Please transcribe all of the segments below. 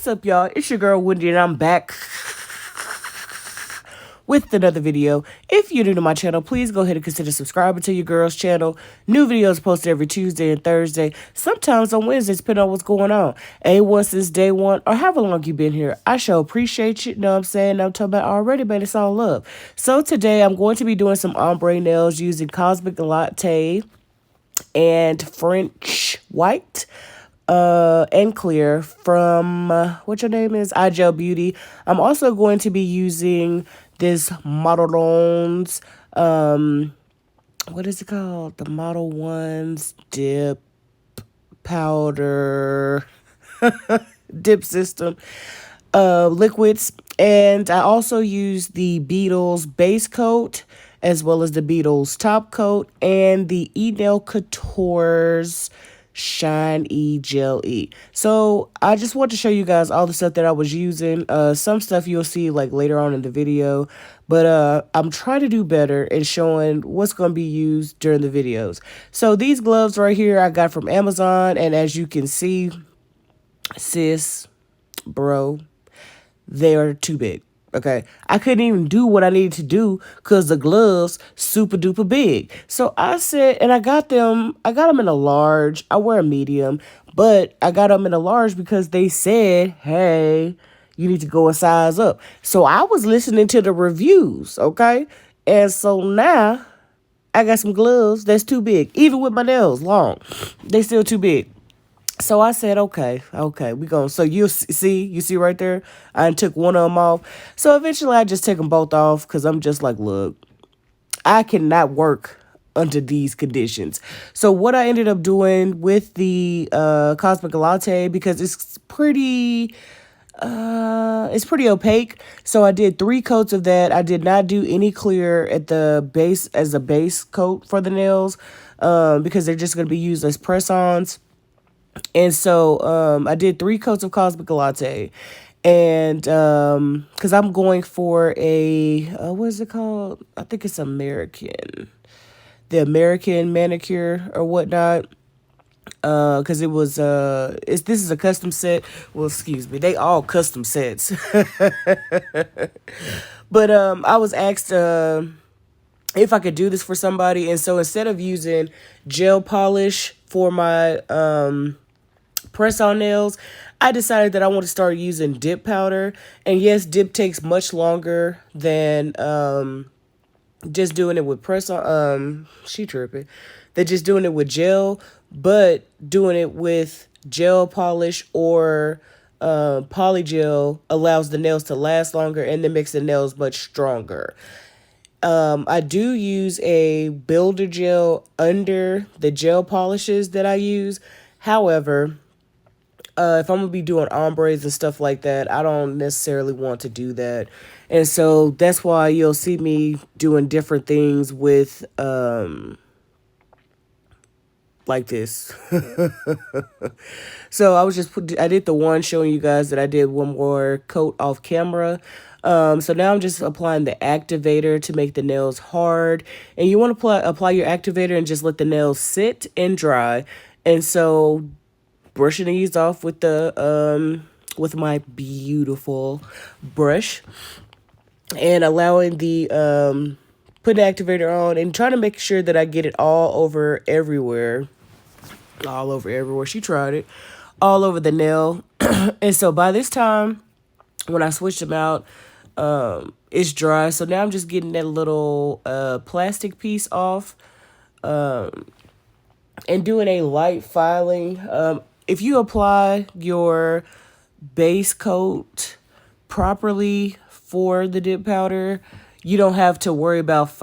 What's up, y'all? It's your girl Wendi, and I'm back with another video. If you're new to my channel, please go ahead and consider subscribing to your girl's channel. New videos posted every Tuesday and Thursday, sometimes on Wednesdays, depending on what's going on. A1 since day one, or however long you've been here. I sure appreciate you. Know what I'm saying? I'm talking about already, but it's all love. So today, I'm going to be doing some ombre nails using Cosmic Latte and French White and Clear from what your name is, iGel Beauty. I'm also going to be using this Makarrt-Save, what is it called? The Model Ones dip powder dip system liquids. And I also use the Beetles base coat as well as the Beetles top coat and the Nail Couture's Shine E Gel E. So I just want to show you guys all the stuff that I was using. Some stuff you'll see like later on in the video, but I'm trying to do better in showing what's going to be used during the videos. So these gloves right here I got from Amazon, and as you can see, sis, bro, they are too big. Okay, I couldn't even do what I needed to do because the gloves super duper big. So I said, and I got them in a large. I wear a medium, but I got them in a large because they said, hey, you need to go a size up. So I was listening to the reviews, okay? And so now I got some gloves that's too big. Even with my nails long, they still too big. So I said, okay, we going. So you see right there, I took one of them off. So eventually I just take them both off because I'm just like, look, I cannot work under these conditions. So what I ended up doing with the Cosmic Latte, because it's pretty opaque. So I did 3 coats of that. I did not do any clear at the base as a base coat for the nails because they're just going to be used as press-ons. And so I did 3 coats of Cosmic Latte, and because I'm going for a what is it called? I think it's the American Manicure or whatnot. Because it was this is a custom set. Well, excuse me, they all custom sets. But I was asked if I could do this for somebody, and so instead of using gel polish for my press-on nails, I decided that I want to start using dip powder. And yes, dip takes much longer than just doing it with press-on. She tripping. They're just doing it with gel, but doing it with gel polish or polygel allows the nails to last longer and then makes the nails much stronger. I do use a builder gel under the gel polishes that I use. However, if I'm going to be doing ombres and stuff like that, I don't necessarily want to do that. And so that's why you'll see me doing different things with, like this. So I did the one showing you guys that I did one more coat off camera. So now I'm just applying the activator to make the nails hard. And you want to apply your activator and just let the nails sit and dry. And so brushing these off with the with my beautiful brush and allowing the put the activator on and trying to make sure that I get it all over everywhere. She tried it all over the nail. And so by this time when I switched them out, it's dry. So now I'm just getting that little plastic piece off and doing a light filing. If you apply your base coat properly for the dip powder, you don't have to worry about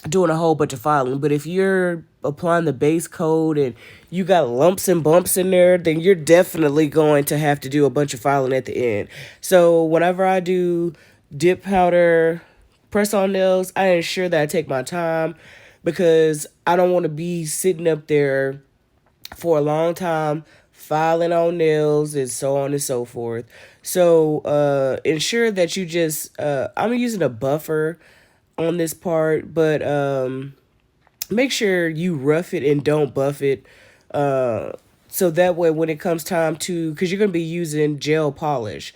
doing a whole bunch of filing. But if you're applying the base coat and you got lumps and bumps in there, then you're definitely going to have to do a bunch of filing at the end. So whenever I do dip powder press-on nails, I ensure that I take my time because I don't want to be sitting up there for a long time filing on nails and so on and so forth. So ensure that you just I'm using a buffer on this part, but make sure you rough it and don't buff it So that way, when it comes time to, because you're going to be using gel polish,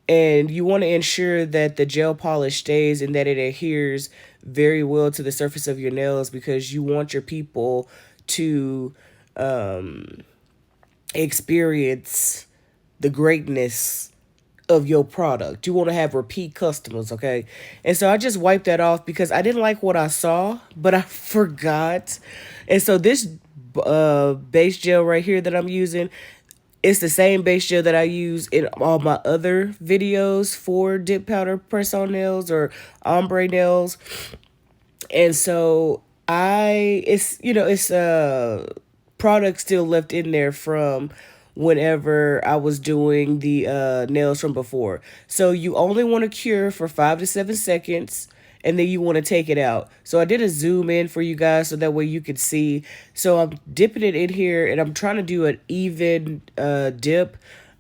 and you want to ensure that the gel polish stays and that it adheres very well to the surface of your nails, because you want your people to experience the greatness of your product. You want to have repeat customers, okay? And so I just wiped that off because I didn't like what I saw, but I forgot. And so this base gel right here that I'm using, it's the same base gel that I use in all my other videos for dip powder press on nails or ombre nails. And so it's product still left in there from whenever I was doing the nails from before. So you only want to cure for 5 to 7 seconds, and then you want to take it out. So I did a zoom in for you guys so that way you could see. So I'm dipping it in here, and I'm trying to do an even dip.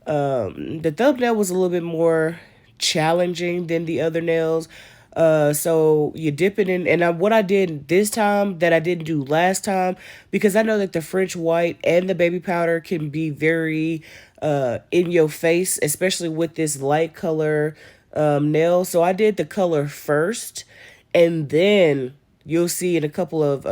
The thumbnail was a little bit more challenging than the other nails. So you dip it in, and what I did this time that I didn't do last time, because I know that the French white and the baby powder can be very in your face, especially with this light color nail. So I did the color first, and then you'll see in a couple of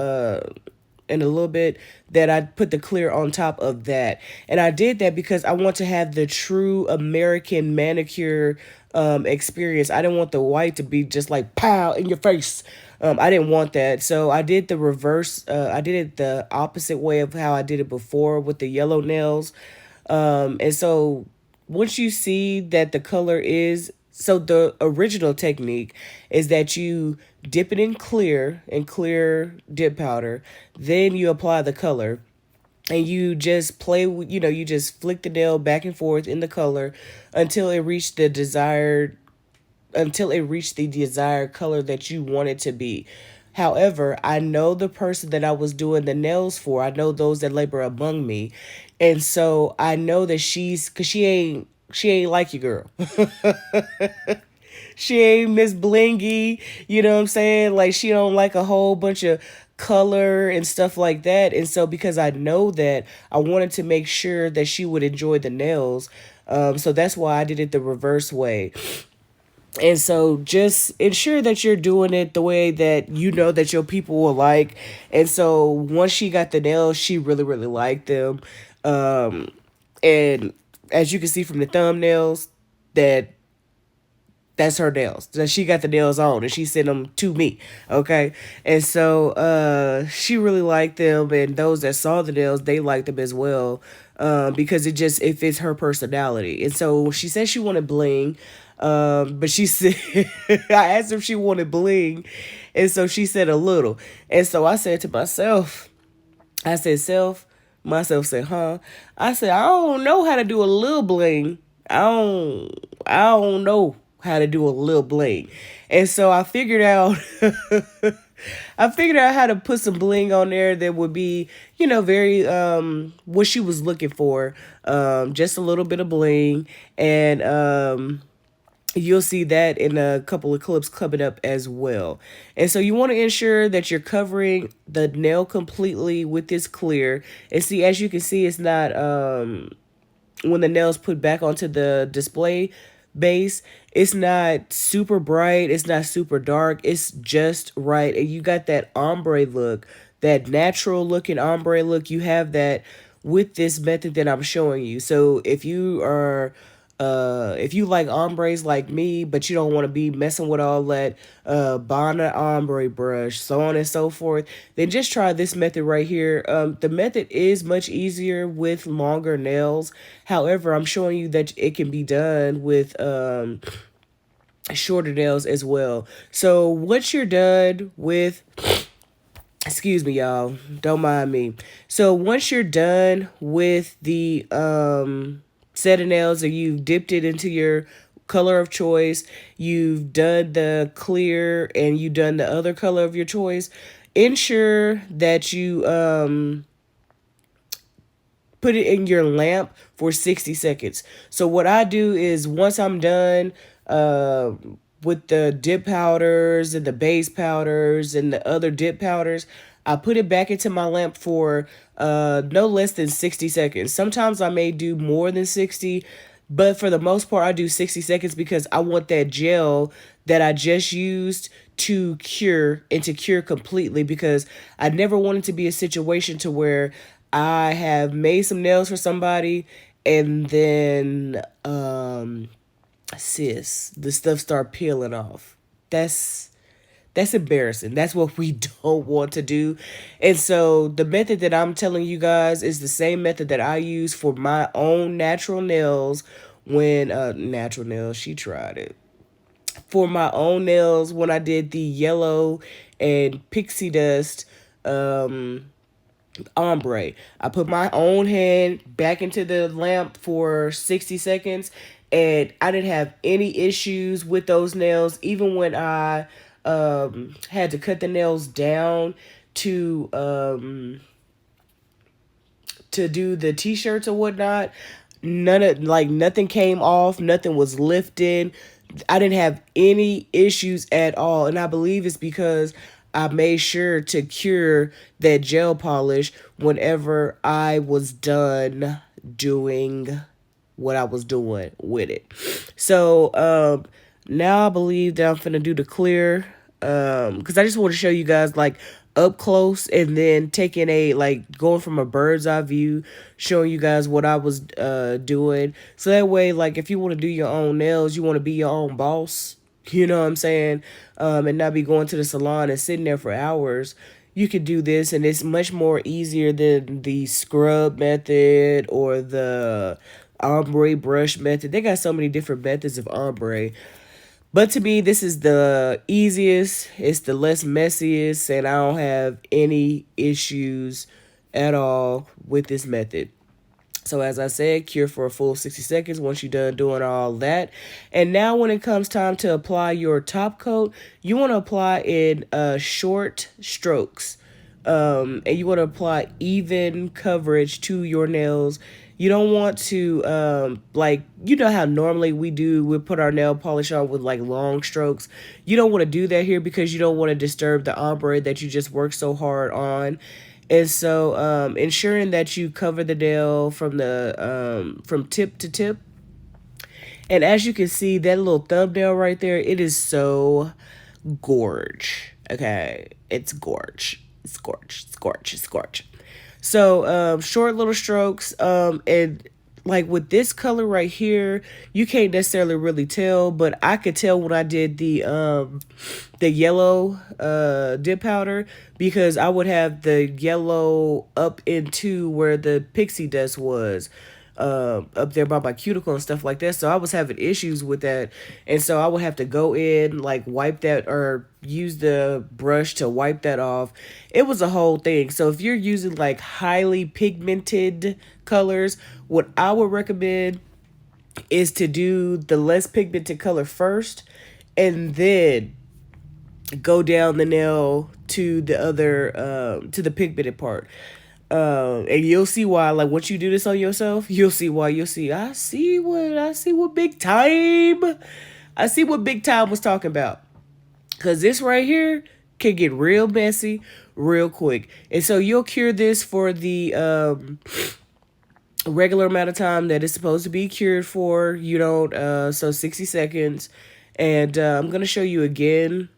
in a little bit that I put the clear on top of that. And I did that because I want to have the true American manicure experience. I didn't want the white to be just like pow in your face. I didn't want that. So I did the reverse. I did it the opposite way of how I did it before with the yellow nails. And so once you see that the color is, so the original technique is that you dip it in clear dip powder, then you apply the color, and you just play with, you just flick the nail back and forth in the color until it reached the desired color that you want it to be. However, I know the person that I was doing the nails for. I know those that labor among me. And so I know that cause she ain't like you, girl. She ain't Miss Blingy, you know what I'm saying? Like, she don't like a whole bunch of color and stuff like that. And so because I know that, I wanted to make sure that she would enjoy the nails. So that's why I did it the reverse way. And so just ensure that you're doing it the way that you know that your people will like. And so once she got the nails, she really, really liked them. And as you can see from the thumbnails, that's her nails. That she got the nails on and she sent them to me. Okay. And so she really liked them, and those that saw the nails, they liked them as well. Because it fits her personality. And so she said she wanted bling. But she said I asked her if she wanted bling, and so she said a little. And so I said to myself, I said, myself said, huh? I said, I don't know how to do a little bling. I don't know how to do a little bling. And so I figured out how to put some bling on there that would be, very what she was looking for. Just a little bit of bling, and you'll see that in a couple of clips coming up as well. And so you want to ensure that you're covering the nail completely with this clear. And see, as you can see, it's not, when the nail's put back onto the display base, it's not super bright, it's not super dark, it's just right. And you got that ombre look, that natural looking ombre look. You have that with this method that I'm showing you. So if you like ombres like me, but you don't want to be messing with all that Bonnet ombre brush, so on and so forth, then just try this method right here. The method is much easier with longer nails. However, I'm showing you that it can be done with shorter nails as well. So once you're done with, excuse me, y'all, don't mind me. So once you're done with the set of nails, or you've dipped it into your color of choice, you've done the clear, and you've done the other color of your choice, ensure that you put it in your lamp for 60 seconds. So what I do is, once I'm done with the dip powders and the base powders and the other dip powders, I put it back into my lamp for no less than 60 seconds. Sometimes I may do more than 60, but for the most part, I do 60 seconds because I want that gel that I just used to cure and to cure completely, because I never want it to be a situation to where I have made some nails for somebody and then sis, the stuff start peeling off. That's embarrassing. That's what we don't want to do. And so the method that I'm telling you guys is the same method that I use for my own natural nails when natural nails, she tried it. For my own nails when I did the yellow and pixie dust ombre. I put my own hand back into the lamp for 60 seconds, and I didn't have any issues with those nails. Even when I had to cut the nails down to do the t-shirts or whatnot, nothing came off, nothing was lifted. I didn't have any issues at all, and I believe it's because I made sure to cure that gel polish whenever I was done doing what I was doing with it. So now I believe that I'm finna do the clear, because I just want to show you guys like up close, and then taking a going from a bird's eye view, showing you guys what I was doing. So that way, like, if you want to do your own nails, you want to be your own boss, you know what I'm saying, and not be going to the salon and sitting there for hours. You could do this, and it's much more easier than the scrub method or the ombre brush method. They got so many different methods of ombre. But to me, this is the easiest, it's the less messiest, and I don't have any issues at all with this method. So as I said, cure for a full 60 seconds once you're done doing all that. And now when it comes time to apply your top coat, you want to apply in short strokes. And you want to apply even coverage to your nails. You don't want to, you know how normally we put our nail polish on with like long strokes. You don't want to do that here because you don't want to disturb the ombre that you just worked so hard on. And so ensuring that you cover the nail from the from tip to tip. And as you can see, that little thumbnail right there, it is so gorge. Okay, it's gorge. It's gorge. It's gorge. It's gorge. So short little strokes, and like with this color right here, you can't necessarily really tell, but I could tell when I did the yellow dip powder, because I would have the yellow up into where the pixie dust was, up there by my cuticle and stuff like that. So I was having issues with that, and so I would have to go in, like, wipe that, or use the brush to wipe that off. It was a whole thing. So if you're using like highly pigmented colors, what I would recommend is to do the less pigmented color first, and then go down the nail to the other to the pigmented part. And you'll see why. Like, once you do this on yourself, you'll see why. You'll see, I see what big time was talking about. Because this right here can get real messy real quick. And so you'll cure this for the regular amount of time that it's supposed to be cured for. You don't, so 60 seconds. And I'm going to show you again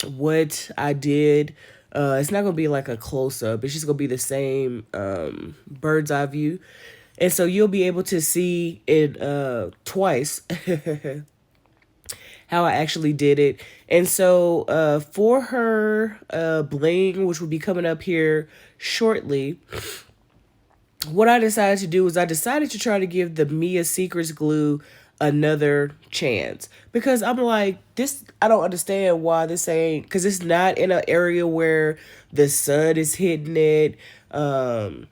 what I did. It's not going to be like a close-up. It's just going to be the same bird's eye view. And so you'll be able to see it twice how I actually did it. And so for her bling, which will be coming up here shortly, what I decided to do is I decided to try to give the Mia Secrets glue another chance, because I'm like, this, I don't understand why this ain't, because it's not in an area where the sun is hitting it. I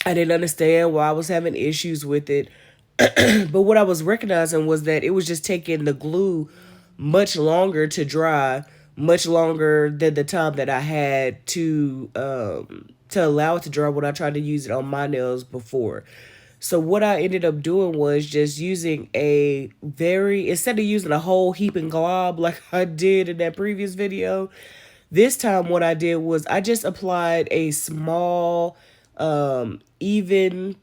didn't understand why I was having issues with it. But what I was recognizing was that it was just taking the glue much longer to dry, much longer than the time that I had to allow it to dry when I tried to use it on my nails before. So what I ended up doing was just using instead of using a whole heaping glob like I did in that previous video, This time what I did was I just applied a small, even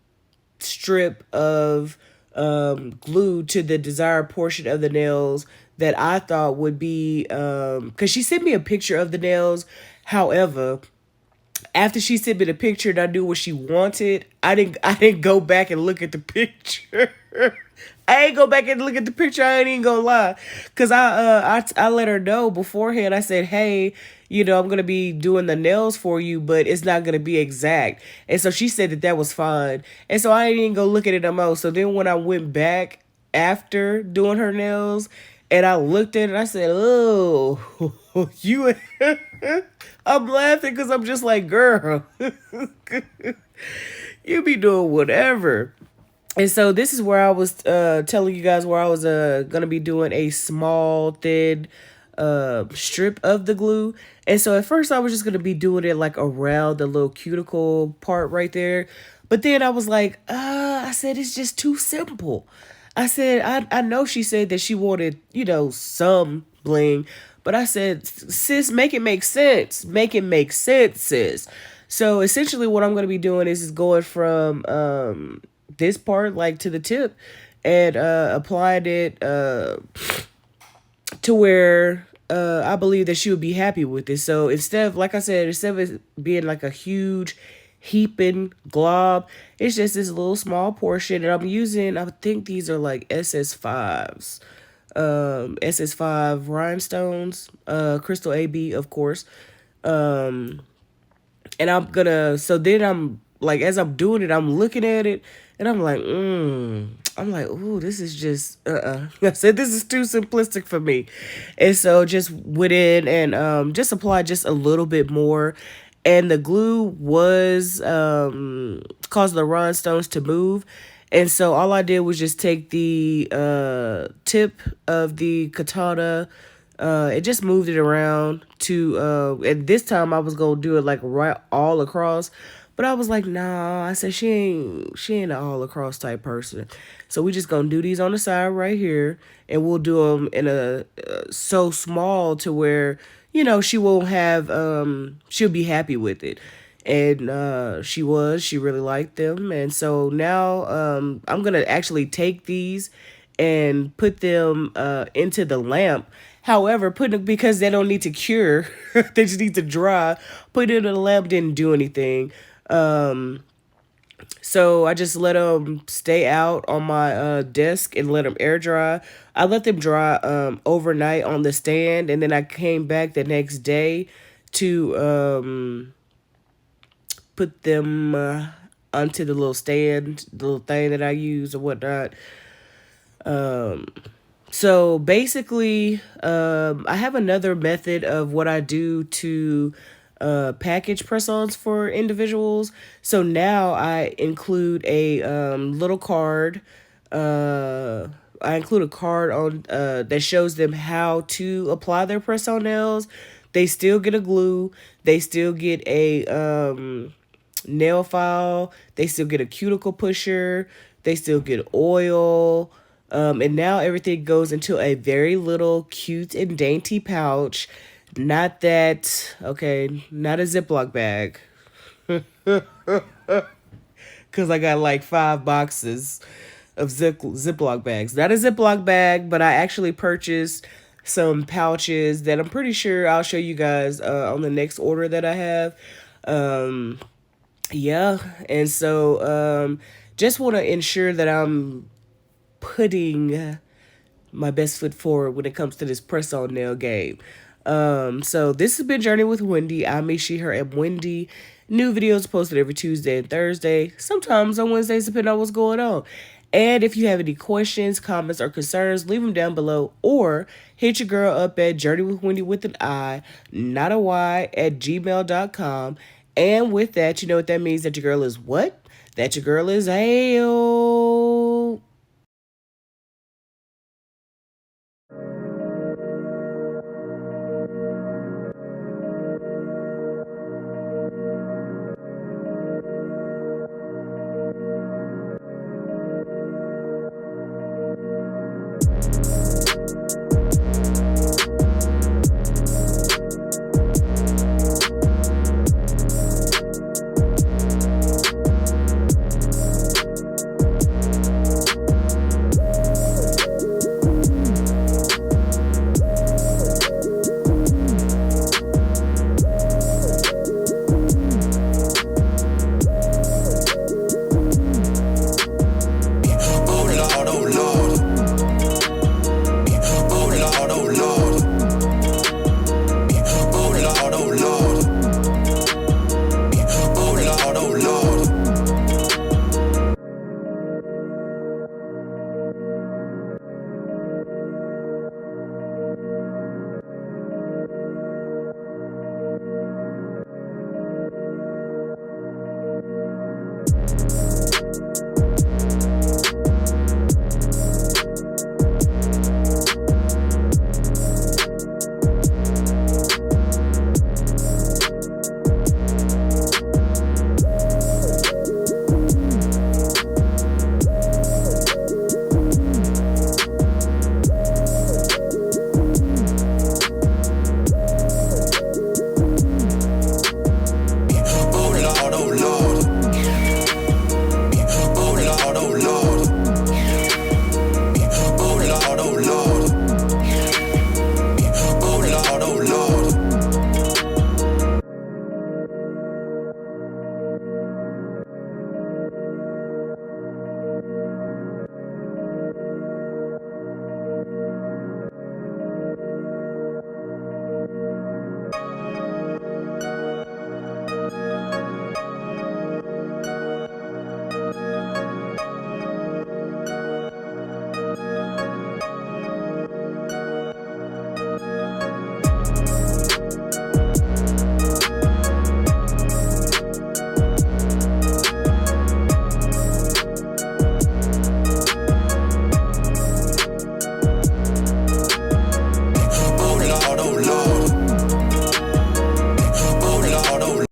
strip of glue to the desired portion of the nails that I thought would be, because she sent me a picture of the nails. However, after she sent me the picture and I knew what she wanted, I didn't go back and look at the picture. I ain't go back and look at the picture. I ain't even gonna lie, cause I let her know beforehand. I said, hey, I'm gonna be doing the nails for you, but it's not gonna be exact. And so she said that that was fine. And so I didn't even go look at it no more. So then when I went back after doing her nails, and I looked at it, I said, oh, you. I'm laughing because I'm just like, girl, you be doing whatever. And so this is where I was telling you guys where I was gonna be doing a small thin strip of the glue. And so at first I was just gonna be doing it like around the little cuticle part right there. But then I was like, I said it's just too simple. I said I know she said that she wanted, some bling, but I said, sis, make it make sense. Make it make sense, sis. So essentially what I'm gonna be doing is going from this part like to the tip and applied it to where I believe that she would be happy with it. So instead of, like I said, instead of it being like a huge heaping glob, it's just this little small portion. And I'm using, I think these are like SS5s. SS5 Rhinestones, Crystal AB, of course. And so then I'm like, as I'm doing it, I'm looking at it and I'm like, I'm like, ooh, this is just, I said, this is too simplistic for me. And so just went in and just applied just a little bit more. And the glue was causing the rhinestones to move. And so all I did was just take the tip of the katana, it just moved it around to, and this time I was gonna do it like right all across, but I was like, nah. I said she ain't an all across type person, so we just gonna do these on the side right here, and we'll do them in a so small to where she won't have she'll be happy with it. And she really liked them. And so now I'm gonna actually take these and put them into the lamp. However, because they don't need to cure, they just need to dry. Put it in the lamp didn't do anything. So I just let them stay out on my desk and let them air dry. I let them dry overnight on the stand, and then I came back the next day to put them onto the little stand, the little thing that I use or whatnot. So basically, I have another method of what I do to package press-ons for individuals. So now I include a little card. I include a card on that shows them how to apply their press-on nails. They still get a glue. They still get a nail file. They still get a cuticle pusher. They still get oil. And now everything goes into a very little cute and dainty pouch. Not that, okay, not a Ziploc bag. Because I got like 5 boxes of Ziploc bags. Not a Ziploc bag, but I actually purchased some pouches that I'm pretty sure I'll show you guys on the next order that I have. Yeah, and so just want to ensure that I'm putting my best foot forward when it comes to this press-on nail game. So this has been Journey with Wendi. I'm me, she, her, and Wendi. New videos posted every Tuesday and Thursday, sometimes on Wednesdays, depending on what's going on. And if you have any questions, comments, or concerns, leave them down below or hit your girl up at journeywithwendi with an I, not a Y, at gmail.com. And with that, you know what that means, that your girl is what? That your girl is a